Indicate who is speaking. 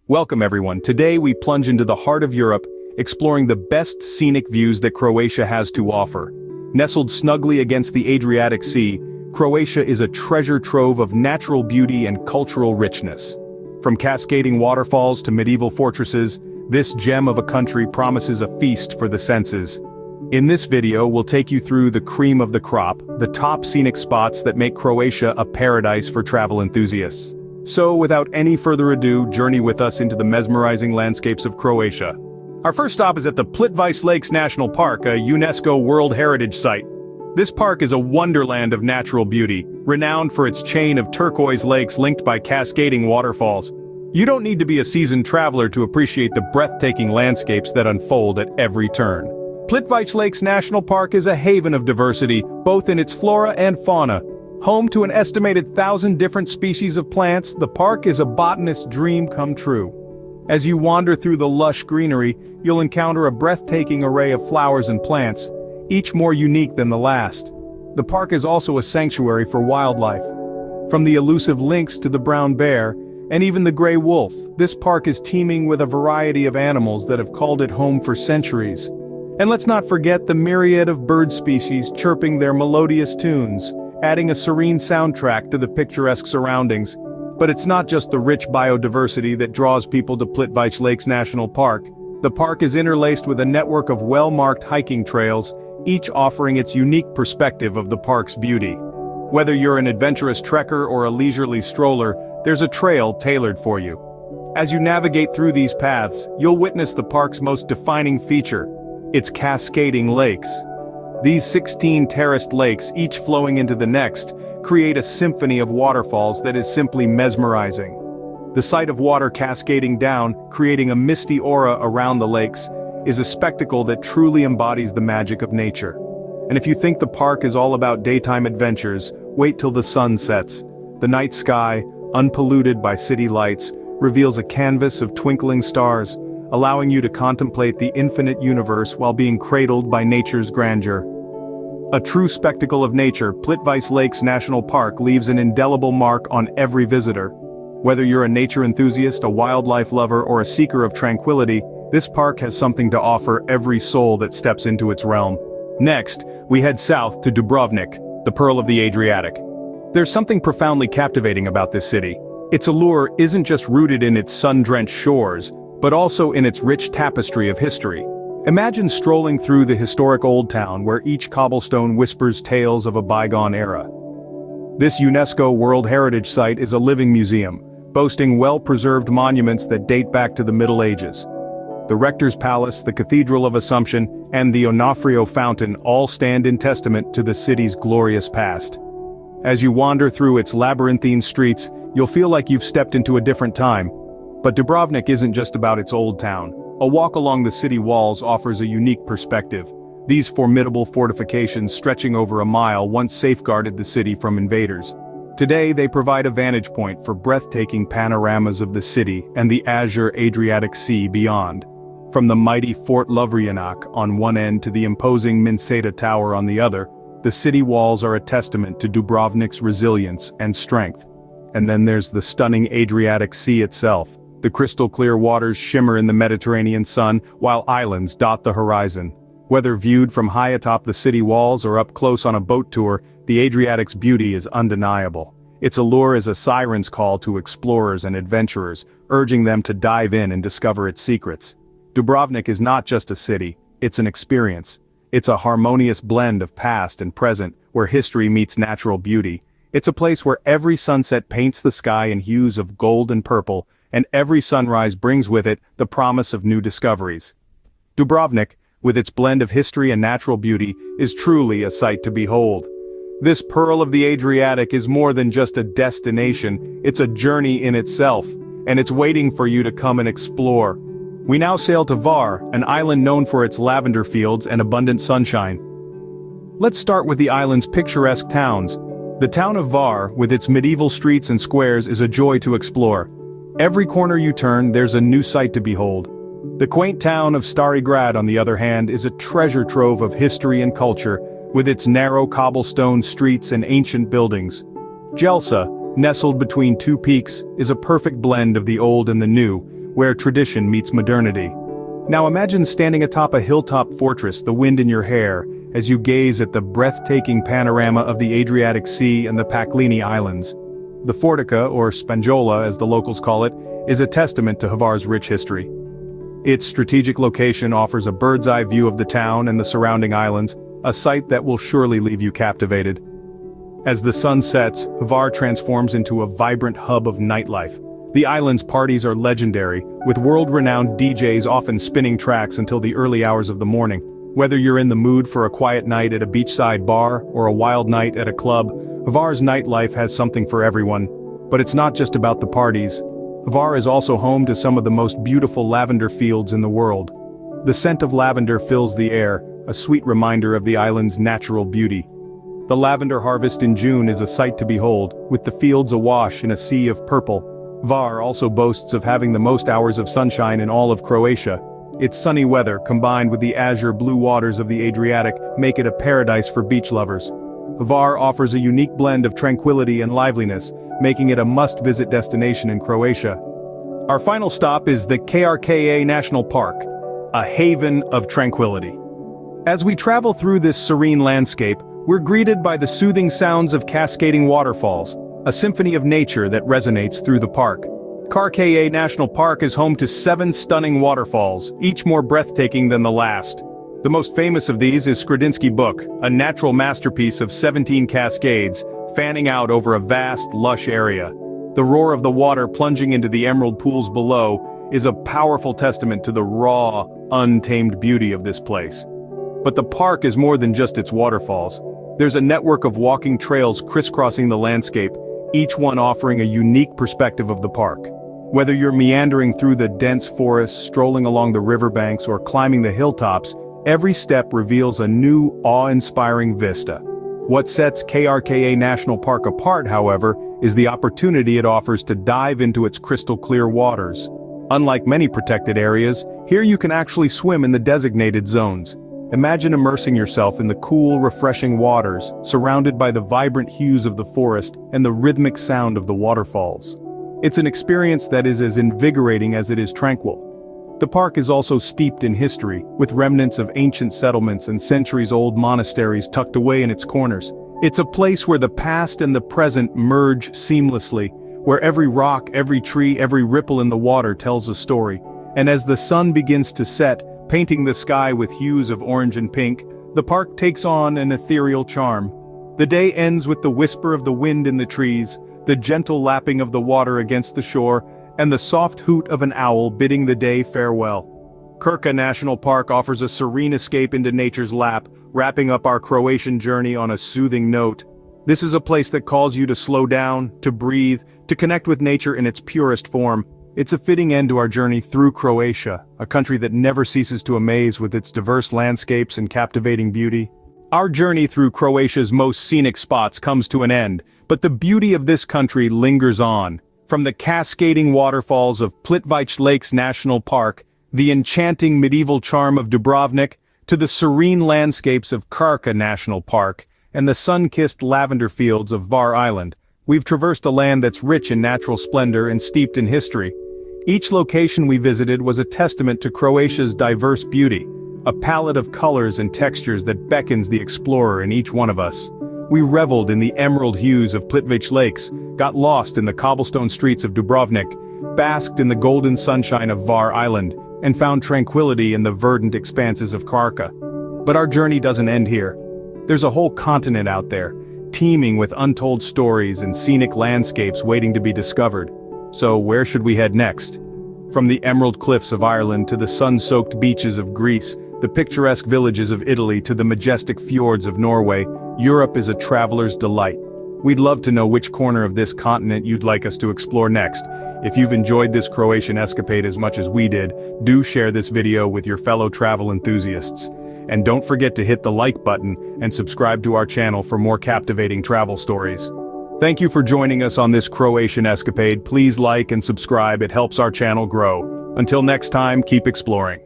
Speaker 1: Welcome everyone. Today we plunge into the heart of Europe, exploring the best scenic views that Croatia has to offer. Nestled snugly against the Adriatic Sea, Croatia is a treasure trove of natural beauty and cultural richness. From cascading waterfalls to medieval fortresses, this gem of a country promises a feast for the senses. In this video we'll take you through the cream of the crop, the top scenic spots that make Croatia a paradise for travel enthusiasts. So without any further ado, journey with us into the mesmerizing landscapes of Croatia. Our first stop is at the Plitvice Lakes National Park, a UNESCO World Heritage Site. This park is a wonderland of natural beauty, renowned for its chain of turquoise lakes linked by cascading waterfalls. You don't need to be a seasoned traveler to appreciate the breathtaking landscapes that unfold at every turn. Plitvice Lakes National Park is a haven of diversity, both in its flora and fauna. Home to an estimated 1,000 different species of plants, the park is a botanist's dream come true. As you wander through the lush greenery, you'll encounter a breathtaking array of flowers and plants, each more unique than the last. The park is also a sanctuary for wildlife. From the elusive lynx to the brown bear, and even the gray wolf, this park is teeming with a variety of animals that have called it home for centuries. And let's not forget the myriad of bird species chirping their melodious tunes, adding a serene soundtrack to the picturesque surroundings. But it's not just the rich biodiversity that draws people to Plitvice Lakes National Park. The park is interlaced with a network of well-marked hiking trails, each offering its unique perspective of the park's beauty. Whether you're an adventurous trekker or a leisurely stroller, there's a trail tailored for you. As you navigate through these paths, you'll witness the park's most defining feature: its cascading lakes. These 16 terraced lakes, each flowing into the next, create a symphony of waterfalls that is simply mesmerizing. The sight of water cascading down, creating a misty aura around the lakes, is a spectacle that truly embodies the magic of nature. And if you think the park is all about daytime adventures, wait till the sun sets. The night sky, unpolluted by city lights, reveals a canvas of twinkling stars, allowing you to contemplate the infinite universe while being cradled by nature's grandeur. A true spectacle of nature, Plitvice Lakes National Park leaves an indelible mark on every visitor. Whether you're a nature enthusiast, a wildlife lover, or a seeker of tranquility, this park has something to offer every soul that steps into its realm. Next, we head south to Dubrovnik, the pearl of the Adriatic. There's something profoundly captivating about this city. Its allure isn't just rooted in its sun-drenched shores, but also in its rich tapestry of history. Imagine strolling through the historic Old Town where each cobblestone whispers tales of a bygone era. This UNESCO World Heritage Site is a living museum, boasting well-preserved monuments that date back to the Middle Ages. The Rector's Palace, the Cathedral of Assumption, and the Onofrio Fountain all stand in testament to the city's glorious past. As you wander through its labyrinthine streets, you'll feel like you've stepped into a different time. But Dubrovnik isn't just about its old town. A walk along the city walls offers a unique perspective. These formidable fortifications stretching over a mile once safeguarded the city from invaders. Today they provide a vantage point for breathtaking panoramas of the city and the azure Adriatic Sea beyond. From the mighty Fort Lovrijenac on one end to the imposing Minseta Tower on the other, the city walls are a testament to Dubrovnik's resilience and strength. And then there's the stunning Adriatic Sea itself. The crystal-clear waters shimmer in the Mediterranean sun, while islands dot the horizon. Whether viewed from high atop the city walls or up close on a boat tour, the Adriatic's beauty is undeniable. Its allure is a siren's call to explorers and adventurers, urging them to dive in and discover its secrets. Dubrovnik is not just a city, it's an experience. It's a harmonious blend of past and present, where history meets natural beauty. It's a place where every sunset paints the sky in hues of gold and purple, and every sunrise brings with it the promise of new discoveries. Dubrovnik, with its blend of history and natural beauty, is truly a sight to behold. This pearl of the Adriatic is more than just a destination, it's a journey in itself, and it's waiting for you to come and explore. We now sail to Hvar, an island known for its lavender fields and abundant sunshine. Let's start with the island's picturesque towns. The town of Hvar, with its medieval streets and squares, is a joy to explore. Every corner you turn, there's a new sight to behold. The quaint town of Stari Grad, on the other hand, is a treasure trove of history and culture, with its narrow cobblestone streets and ancient buildings. Jelsa, nestled between two peaks, is a perfect blend of the old and the new, where tradition meets modernity. Now imagine standing atop a hilltop fortress, the wind in your hair, as you gaze at the breathtaking panorama of the Adriatic Sea and the Paklini Islands. The Fortica, or Spangiola as the locals call it, is a testament to Hvar's rich history. Its strategic location offers a bird's-eye view of the town and the surrounding islands, a sight that will surely leave you captivated. As the sun sets, Hvar transforms into a vibrant hub of nightlife. The island's parties are legendary, with world-renowned DJs often spinning tracks until the early hours of the morning. Whether you're in the mood for a quiet night at a beachside bar or a wild night at a club, Hvar's nightlife has something for everyone. But it's not just about the parties. Hvar is also home to some of the most beautiful lavender fields in the world. The scent of lavender fills the air, a sweet reminder of the island's natural beauty. The lavender harvest in June is a sight to behold, with the fields awash in a sea of purple. Hvar also boasts of having the most hours of sunshine in all of Croatia. Its sunny weather, combined with the azure blue waters of the Adriatic, make it a paradise for beach lovers. Hvar offers a unique blend of tranquility and liveliness, making it a must-visit destination in Croatia. Our final stop is the Krka National Park, a haven of tranquility. As we travel through this serene landscape, we're greeted by the soothing sounds of cascading waterfalls, a symphony of nature that resonates through the park. Krka National Park is home to 7 stunning waterfalls, each more breathtaking than the last. The most famous of these is Skredinsky Buk, a natural masterpiece of 17 cascades, fanning out over a vast, lush area. The roar of the water plunging into the emerald pools below is a powerful testament to the raw, untamed beauty of this place. But the park is more than just its waterfalls. There's a network of walking trails crisscrossing the landscape, each one offering a unique perspective of the park. Whether you're meandering through the dense forest, strolling along the riverbanks, or climbing the hilltops, every step reveals a new, awe-inspiring vista. What sets Krka National Park apart, however, is the opportunity it offers to dive into its crystal-clear waters. Unlike many protected areas, here you can actually swim in the designated zones. Imagine immersing yourself in the cool, refreshing waters, surrounded by the vibrant hues of the forest and the rhythmic sound of the waterfalls. It's an experience that is as invigorating as it is tranquil. The park is also steeped in history, with remnants of ancient settlements and centuries-old monasteries tucked away in its corners. It's a place where the past and the present merge seamlessly, where every rock, every tree, every ripple in the water tells a story. And as the sun begins to set, painting the sky with hues of orange and pink, the park takes on an ethereal charm. The day ends with the whisper of the wind in the trees, the gentle lapping of the water against the shore, and the soft hoot of an owl bidding the day farewell. Krka National Park offers a serene escape into nature's lap, wrapping up our Croatian journey on a soothing note. This is a place that calls you to slow down, to breathe, to connect with nature in its purest form. It's a fitting end to our journey through Croatia, a country that never ceases to amaze with its diverse landscapes and captivating beauty. Our journey through Croatia's most scenic spots comes to an end, but the beauty of this country lingers on. From the cascading waterfalls of Plitvice Lakes National Park, the enchanting medieval charm of Dubrovnik, to the serene landscapes of Krka National Park, and the sun-kissed lavender fields of Hvar Island, we've traversed a land that's rich in natural splendor and steeped in history. Each location we visited was a testament to Croatia's diverse beauty, a palette of colors and textures that beckons the explorer in each one of us. We reveled in the emerald hues of Plitvice Lakes, got lost in the cobblestone streets of Dubrovnik, basked in the golden sunshine of Hvar Island, and found tranquility in the verdant expanses of Krka. But our journey doesn't end here. There's a whole continent out there, teeming with untold stories and scenic landscapes waiting to be discovered. So where should we head next? From the emerald cliffs of Ireland to the sun-soaked beaches of Greece, the picturesque villages of Italy to the majestic fjords of Norway, Europe is a traveler's delight. We'd love to know which corner of this continent you'd like us to explore next. If you've enjoyed this Croatian escapade as much as we did, do share this video with your fellow travel enthusiasts. And don't forget to hit the like button and subscribe to our channel for more captivating travel stories. Thank you for joining us on this Croatian escapade. Please like and subscribe, it helps our channel grow. Until next time, keep exploring.